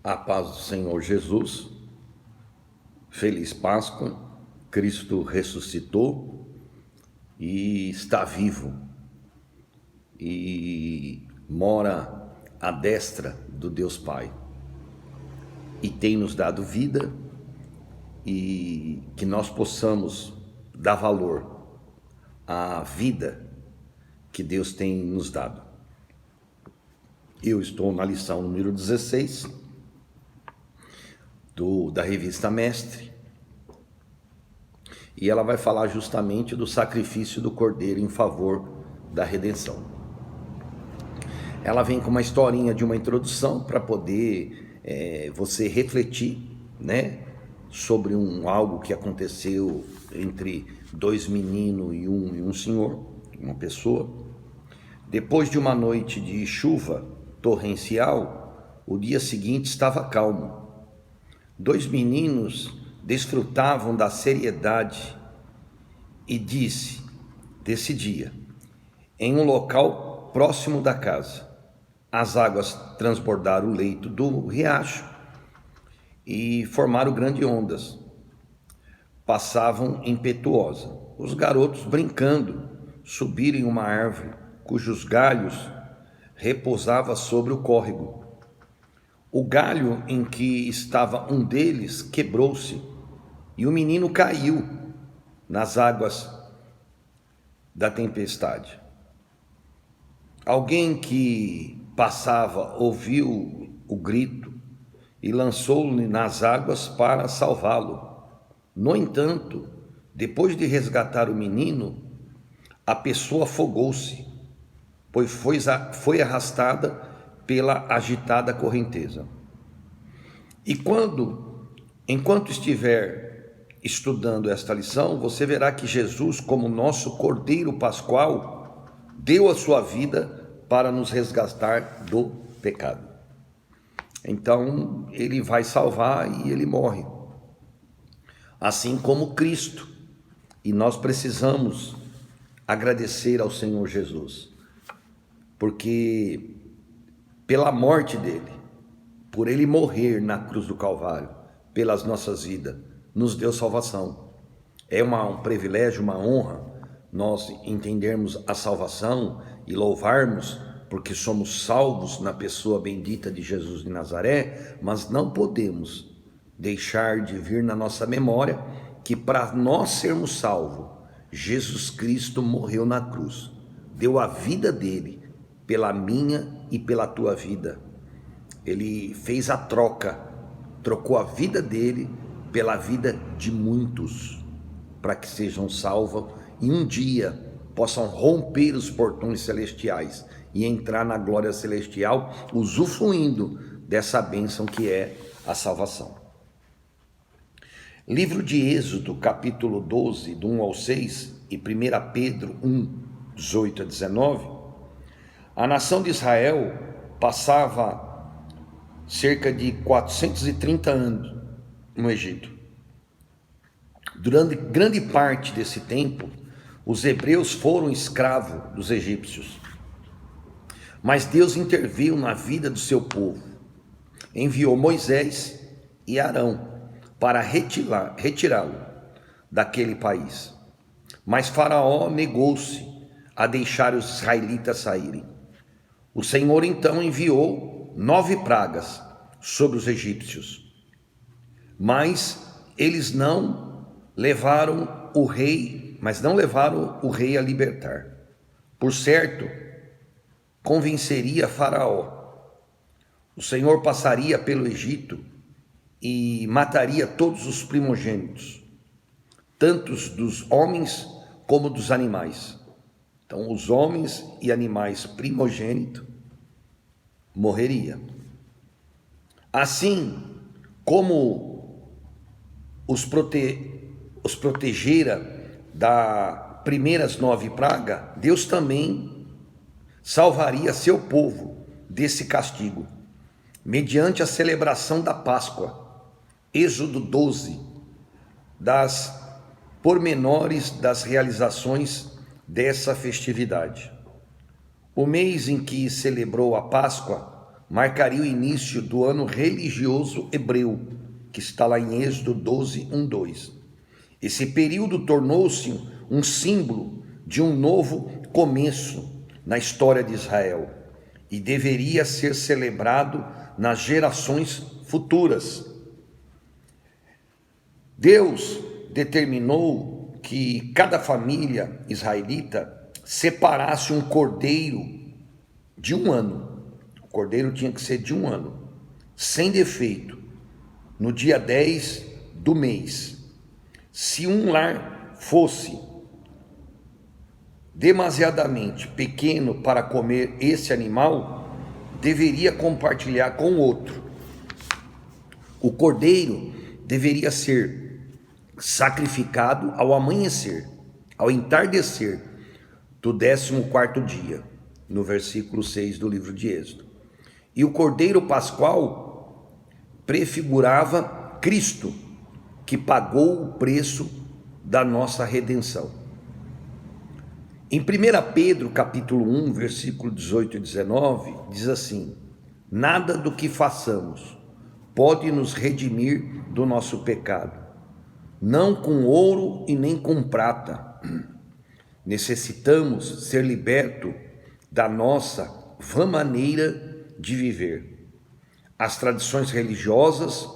A paz do Senhor Jesus, feliz Páscoa, Cristo ressuscitou e está vivo e mora à destra do Deus Pai e tem nos dado vida e que nós possamos dar valor à vida que Deus tem nos dado. Eu estou na lição número 16 da revista Mestre, e ela vai falar justamente do sacrifício do Cordeiro em favor da redenção. Ela vem com uma historinha de uma introdução para poder você refletir, né, sobre algo que aconteceu entre dois meninos e um senhor, uma pessoa. Depois de uma noite de chuva torrencial, o dia seguinte estava calmo. Dois meninos desfrutavam da seriedade e desse dia, em um local próximo da casa, as águas transbordaram o leito do riacho e formaram grandes ondas. Passavam impetuosa. Os garotos, brincando, subiram em uma árvore cujos galhos repousavam sobre o córrego. O galho em que estava um deles quebrou-se e o menino caiu nas águas da tempestade. Alguém que passava ouviu o grito e lançou-lhe nas águas para salvá-lo. No entanto, depois de resgatar o menino, a pessoa afogou-se, pois foi arrastada pela agitada correnteza. E enquanto estiver estudando esta lição, você verá que Jesus, como nosso Cordeiro Pascual, deu a sua vida para nos resgatar do pecado. Então, ele vai salvar e ele morre. Assim como Cristo. E nós precisamos agradecer ao Senhor Jesus, porque pela morte dele, por ele morrer na cruz do Calvário, pelas nossas vidas, nos deu salvação. É um privilégio, uma honra, nós entendermos a salvação e louvarmos, porque somos salvos na pessoa bendita de Jesus de Nazaré, mas não podemos deixar de vir na nossa memória que para nós sermos salvos, Jesus Cristo morreu na cruz, deu a vida dele pela minha e pela tua vida. Ele fez a troca, trocou a vida dele pela vida de muitos, para que sejam salvos e um dia possam romper os portões celestiais e entrar na glória celestial, usufruindo dessa bênção que é a salvação. Livro de Êxodo, capítulo 12, do 1 ao 6, e 1 Pedro 1, 18 a 19, a nação de Israel passava cerca de 430 anos no Egito. Durante grande parte desse tempo, os hebreus foram escravos dos egípcios. Mas Deus interveio na vida do seu povo. Enviou Moisés e Arão para retirá-lo daquele país. Mas Faraó negou-se a deixar os israelitas saírem. O Senhor então enviou 9 pragas sobre os egípcios, mas eles não levaram o rei a libertar. Por certo, convenceria Faraó. O Senhor passaria pelo Egito e mataria todos os primogênitos, tanto dos homens como dos animais. Então, os homens e animais primogênitos morreria. Assim como os protegera das primeiras 9 pragas, Deus também salvaria seu povo desse castigo, mediante a celebração da Páscoa. Êxodo 12, das pormenores das realizações dessa festividade. O mês em que celebrou a Páscoa marcaria o início do ano religioso hebreu, que está lá em Êxodo 12, 1, 2. Esse período tornou-se um símbolo de um novo começo na história de Israel e deveria ser celebrado nas gerações futuras. Deus determinou que cada família israelita separasse um cordeiro de 1 ano. O cordeiro tinha que ser de 1 ano, sem defeito, no dia 10 do mês. Se um lar fosse demasiadamente pequeno para comer esse animal, deveria compartilhar com outro. O cordeiro deveria ser sacrificado ao amanhecer, ao entardecer do 14º dia, no versículo 6 do livro de Êxodo. E o cordeiro pascual prefigurava Cristo, que pagou o preço da nossa redenção. Em 1 Pedro capítulo 1, versículo 18 e 19, diz assim: nada do que façamos pode nos redimir do nosso pecado, não com ouro e nem com prata. Necessitamos ser libertos da nossa vã maneira de viver. As tradições religiosas,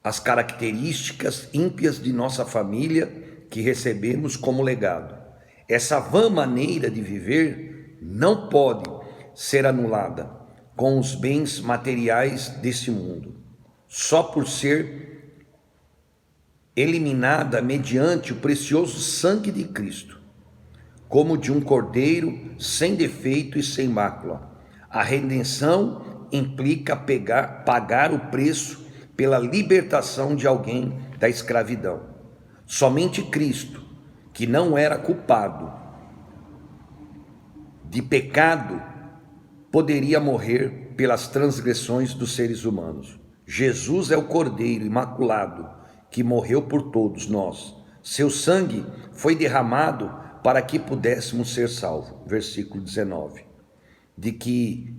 as características ímpias de nossa família que recebemos como legado. Essa vã maneira de viver não pode ser anulada com os bens materiais desse mundo, só por ser eliminada mediante o precioso sangue de Cristo, como de um cordeiro sem defeito e sem mácula. A redenção implica pagar o preço pela libertação de alguém da escravidão. Somente Cristo, que não era culpado de pecado, poderia morrer pelas transgressões dos seres humanos. Jesus é o Cordeiro imaculado que morreu por todos nós. Seu sangue foi derramado para que pudéssemos ser salvos. Versículo 19. De que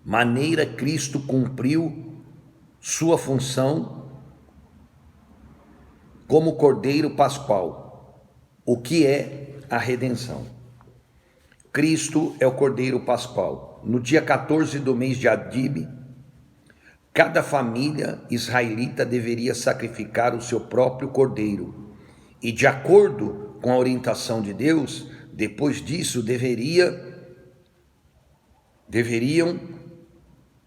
maneira Cristo cumpriu sua função como Cordeiro Pascual. O que é a redenção? Cristo é o Cordeiro Pascual. No dia 14 do mês de Adib, cada família israelita deveria sacrificar o seu próprio cordeiro. E de acordo com a orientação de Deus, depois disso deveriam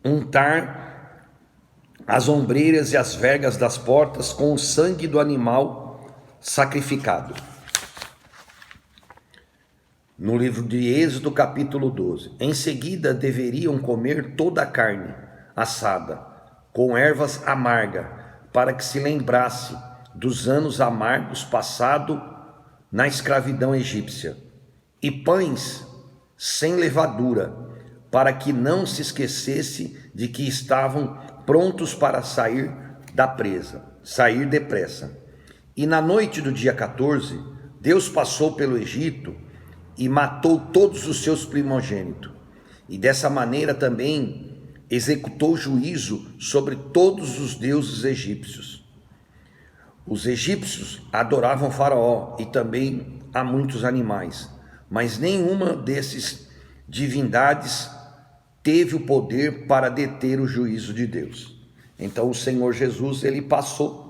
untar as ombreiras e as vergas das portas com o sangue do animal sacrificado. No livro de Êxodo, capítulo 12. Em seguida, deveriam comer toda a carne assada, com ervas amargas, para que se lembrasse dos anos amargos passados na escravidão egípcia, e pães sem levadura, para que não se esquecesse de que estavam prontos para sair depressa. E na noite do dia 14, Deus passou pelo Egito e matou todos os seus primogênitos. E dessa maneira também executou juízo sobre todos os deuses egípcios. Os egípcios adoravam Faraó e também a muitos animais, mas nenhuma dessas divindades teve o poder para deter o juízo de Deus. Então o Senhor Jesus, ele passou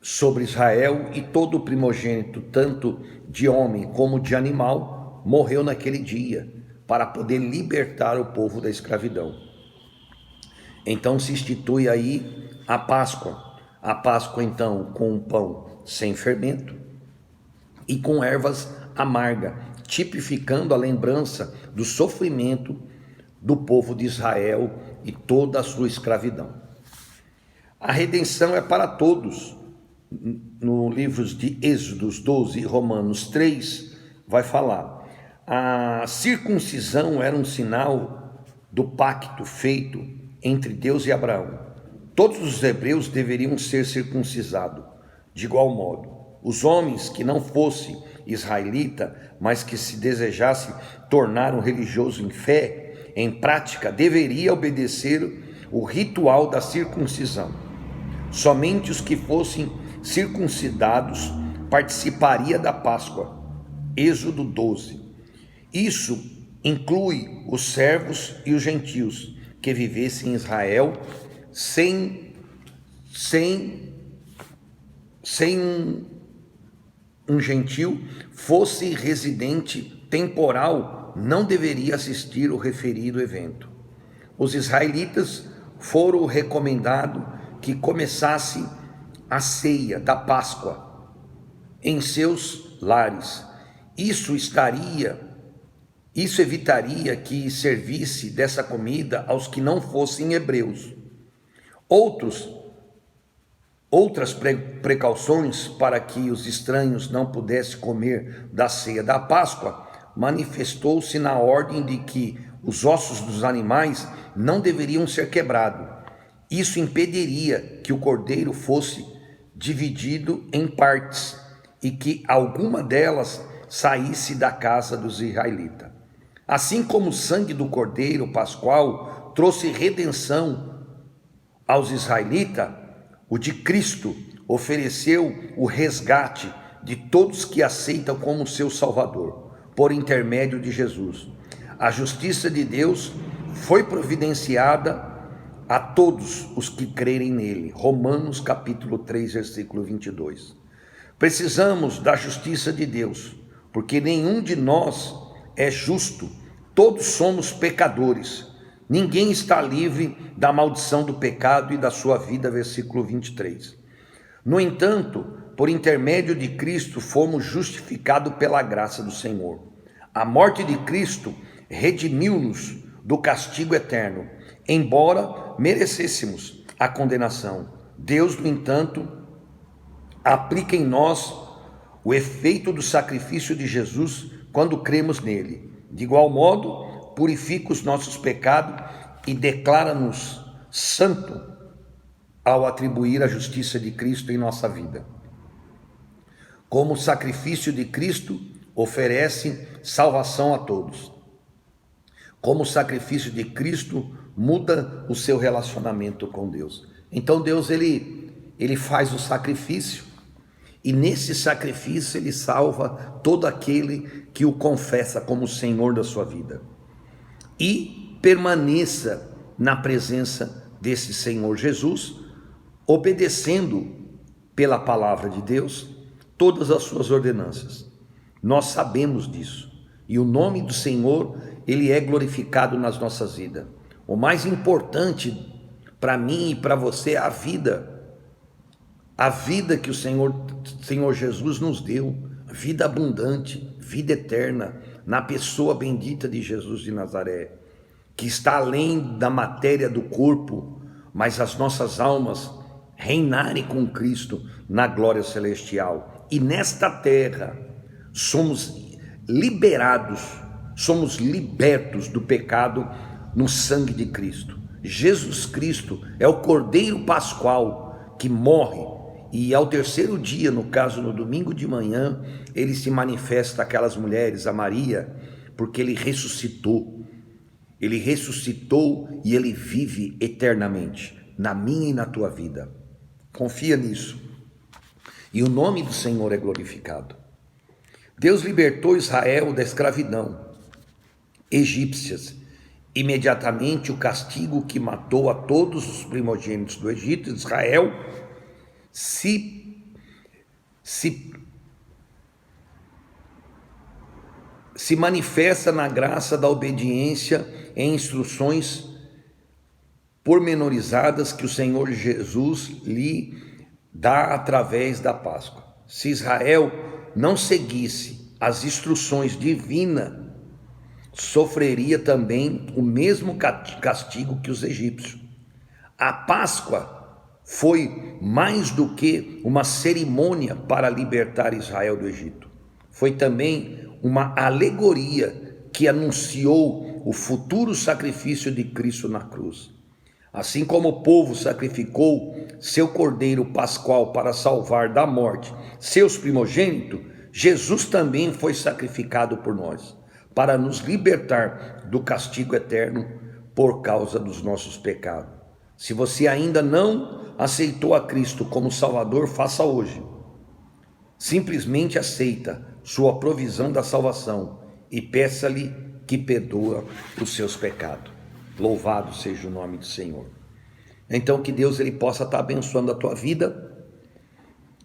sobre Israel, e todo o primogênito, tanto de homem como de animal, morreu naquele dia, para poder libertar o povo da escravidão. Então se institui aí a Páscoa. A Páscoa, então, com um pão sem fermento e com ervas amargas, tipificando a lembrança do sofrimento do povo de Israel e toda a sua escravidão. A redenção é para todos. No livros de Êxodos 12 e Romanos 3, vai falar: a circuncisão era um sinal do pacto feito entre Deus e Abraão. Todos os hebreus deveriam ser circuncisados de igual modo. Os homens que não fossem israelita, mas que se desejasse tornar um religioso em fé, em prática, deveria obedecer o ritual da circuncisão. Somente os que fossem circuncidados participaria da Páscoa. Êxodo 12. Isso inclui os servos e os gentios que vivessem em Israel sem um gentio fosse residente temporal, não deveria assistir o referido evento. Os israelitas foram recomendados que começasse a ceia da Páscoa em seus lares. Isso evitaria que servisse dessa comida aos que não fossem hebreus. Outras precauções para que os estranhos não pudessem comer da ceia da Páscoa manifestou-se na ordem de que os ossos dos animais não deveriam ser quebrados. Isso impediria que o cordeiro fosse dividido em partes e que alguma delas saísse da casa dos israelitas. Assim como o sangue do cordeiro pascual trouxe redenção aos israelitas, o de Cristo ofereceu o resgate de todos que aceitam como seu Salvador, por intermédio de Jesus. A justiça de Deus foi providenciada a todos os que crerem nele. Romanos capítulo 3, versículo 22. Precisamos da justiça de Deus, porque nenhum de nós é justo, todos somos pecadores. Ninguém está livre da maldição do pecado e da sua vida, versículo 23. No entanto, por intermédio de Cristo, fomos justificados pela graça do Senhor. A morte de Cristo redimiu-nos do castigo eterno, embora merecêssemos a condenação. Deus, no entanto, aplica em nós o efeito do sacrifício de Jesus quando cremos nele. De igual modo, purifica os nossos pecados e declara-nos santo ao atribuir a justiça de Cristo em nossa vida. Como o sacrifício de Cristo oferece salvação a todos. Como o sacrifício de Cristo muda o seu relacionamento com Deus. Então Deus ele faz o sacrifício e nesse sacrifício ele salva todo aquele que o confessa como Senhor da sua vida. E permaneça na presença desse Senhor Jesus, obedecendo pela palavra de Deus todas as suas ordenanças. Nós sabemos disso. E o nome do Senhor, ele é glorificado nas nossas vidas. O mais importante para mim e para você é a vida que o Senhor Jesus nos deu, vida abundante, vida eterna, na pessoa bendita de Jesus de Nazaré, que está além da matéria do corpo, mas as nossas almas reinarem com Cristo na glória celestial. E nesta terra somos liberados, somos libertos do pecado no sangue de Cristo. Jesus Cristo é o Cordeiro Pascual que morre e ao terceiro dia, no caso no domingo de manhã, ele se manifesta àquelas mulheres, a Maria, porque ele ressuscitou. Ele ressuscitou e ele vive eternamente na minha e na tua vida. Confia nisso. E o nome do Senhor é glorificado. Deus libertou Israel da escravidão egípcias. Imediatamente o castigo que matou a todos os primogênitos do Egito de Israel se manifesta na graça da obediência em instruções pormenorizadas que o Senhor Jesus lhe dá através da Páscoa. Se Israel não seguisse as instruções divinas, sofreria também o mesmo castigo que os egípcios. A Páscoa foi mais do que uma cerimônia para libertar Israel do Egito. Foi também uma alegoria que anunciou o futuro sacrifício de Cristo na cruz. Assim como o povo sacrificou seu cordeiro pascual para salvar da morte seus primogênitos, Jesus também foi sacrificado por nós, para nos libertar do castigo eterno por causa dos nossos pecados. Se você ainda não aceitou a Cristo como Salvador, faça hoje. Simplesmente aceita sua provisão da salvação e peça-lhe que perdoa os seus pecados. Louvado seja o nome do Senhor. Então que Deus ele possa estar abençoando a tua vida.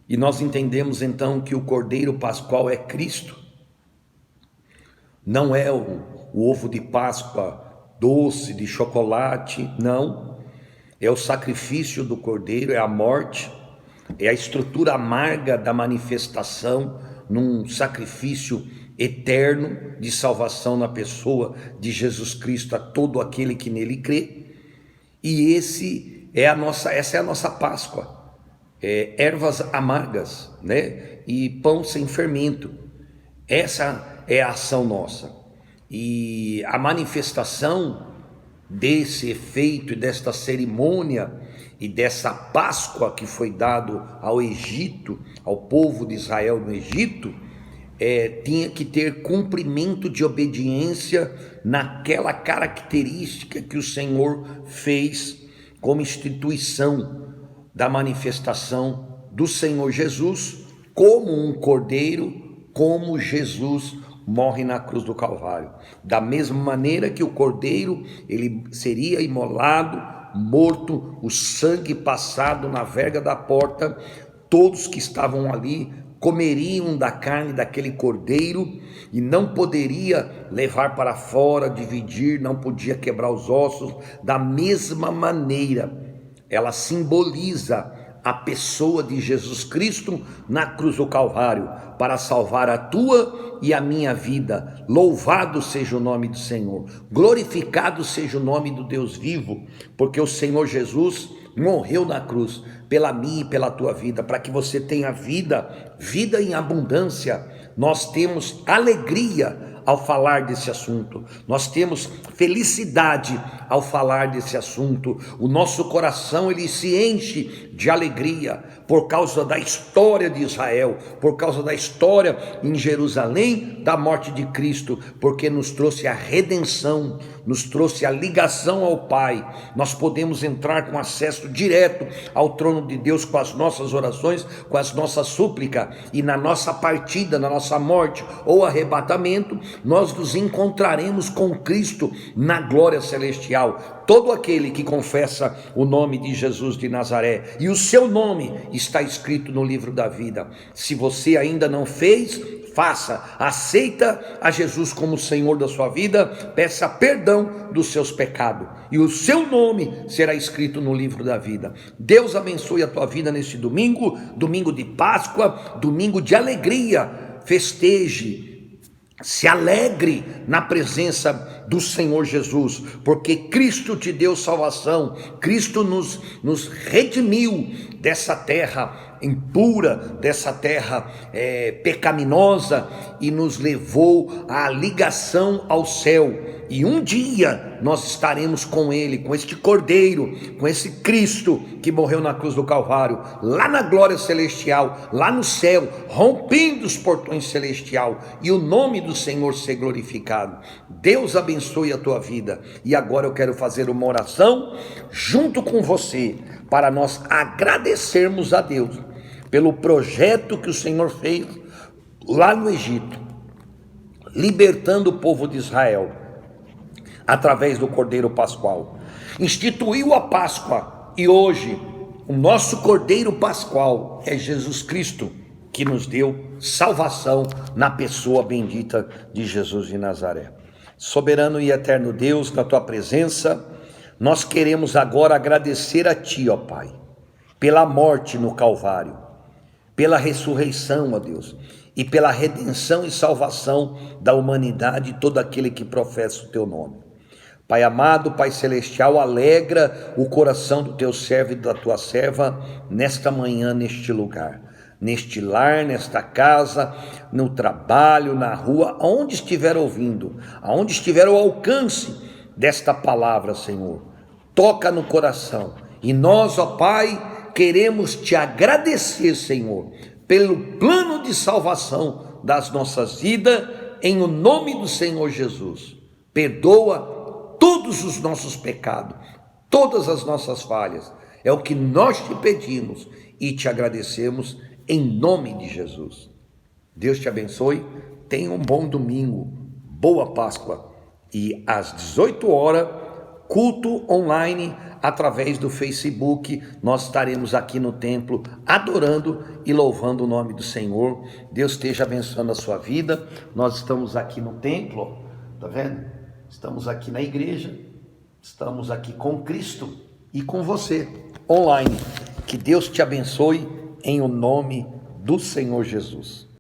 E nós entendemos então que o Cordeiro Pascual é Cristo. Não é o ovo de Páscoa doce, de chocolate, não. É o sacrifício do Cordeiro, é a morte, é a estrutura amarga da manifestação num sacrifício eterno de salvação na pessoa de Jesus Cristo a todo aquele que nele crê. E essa é a nossa Páscoa. Ervas amargas, né? E pão sem fermento. Essa é a ação nossa. E a manifestação desse efeito e desta cerimônia e dessa Páscoa que foi dado ao Egito, ao povo de Israel no Egito, tinha que ter cumprimento de obediência naquela característica que o Senhor fez como instituição da manifestação do Senhor Jesus como um cordeiro, como Jesus morre na cruz do Calvário. Da mesma maneira que o cordeiro, ele seria imolado, morto, o sangue passado na verga da porta, todos que estavam ali comeriam da carne daquele cordeiro e não poderia levar para fora, dividir, não podia quebrar os ossos. Da mesma maneira, ela simboliza a pessoa de Jesus Cristo na cruz do Calvário, para salvar a tua e a minha vida. Louvado seja o nome do Senhor, glorificado seja o nome do Deus vivo, porque o Senhor Jesus morreu na cruz pela minha e pela tua vida, para que você tenha vida, vida em abundância. Nós temos alegria ao falar desse assunto, nós temos felicidade ao falar desse assunto. O nosso coração ele se enche de alegria por causa da história de Israel, por causa da história em Jerusalém da morte de Cristo, porque nos trouxe a redenção, nos trouxe a ligação ao Pai. Nós podemos entrar com acesso direto ao trono de Deus com as nossas orações, com as nossas súplicas, e na nossa partida, na nossa morte ou arrebatamento, nós nos encontraremos com Cristo na glória celestial. Todo aquele que confessa o nome de Jesus de Nazaré e o seu nome está escrito no livro da vida. Se você ainda não fez, faça, aceita a Jesus como Senhor da sua vida, peça perdão dos seus pecados e o seu nome será escrito no livro da vida. Deus abençoe a tua vida neste domingo, domingo de Páscoa, domingo de alegria. Festeje, se alegre na presença do Senhor Jesus, porque Cristo te deu salvação, Cristo nos redimiu dessa terra impura, dessa terra pecaminosa, e nos levou à ligação ao céu. E um dia nós estaremos com Ele, com este Cordeiro, com esse Cristo que morreu na cruz do Calvário, lá na glória celestial, lá no céu, rompendo os portões celestial, e o nome do Senhor ser glorificado. Deus abençoe a tua vida. E agora eu quero fazer uma oração junto com você, para nós agradecermos a Deus pelo projeto que o Senhor fez lá no Egito, libertando o povo de Israel através do Cordeiro Pascual. Instituiu a Páscoa, e hoje o nosso Cordeiro Pascual é Jesus Cristo, que nos deu salvação na pessoa bendita de Jesus de Nazaré. Soberano e eterno Deus, na tua presença, nós queremos agora agradecer a ti, ó Pai, pela morte no Calvário, pela ressurreição, ó Deus, e pela redenção e salvação da humanidade e todo aquele que professa o teu nome. Pai amado, Pai celestial, alegra o coração do teu servo e da tua serva nesta manhã, neste lugar, neste lar, nesta casa, no trabalho, na rua, aonde estiver ouvindo, aonde estiver o alcance desta palavra, Senhor. Toca no coração. E nós, ó Pai, queremos te agradecer, Senhor, pelo plano de salvação das nossas vidas, em o nome do Senhor Jesus. Perdoa todos os nossos pecados, todas as nossas falhas. É o que nós te pedimos e te agradecemos em nome de Jesus. Deus te abençoe, tenha um bom domingo, boa Páscoa. E às 18 horas, culto online através do Facebook. Nós estaremos aqui no templo adorando e louvando o nome do Senhor. Deus esteja abençoando a sua vida. Nós estamos aqui no templo, tá vendo? Estamos aqui na igreja, estamos aqui com Cristo e com você online. Que Deus te abençoe em o nome do Senhor Jesus.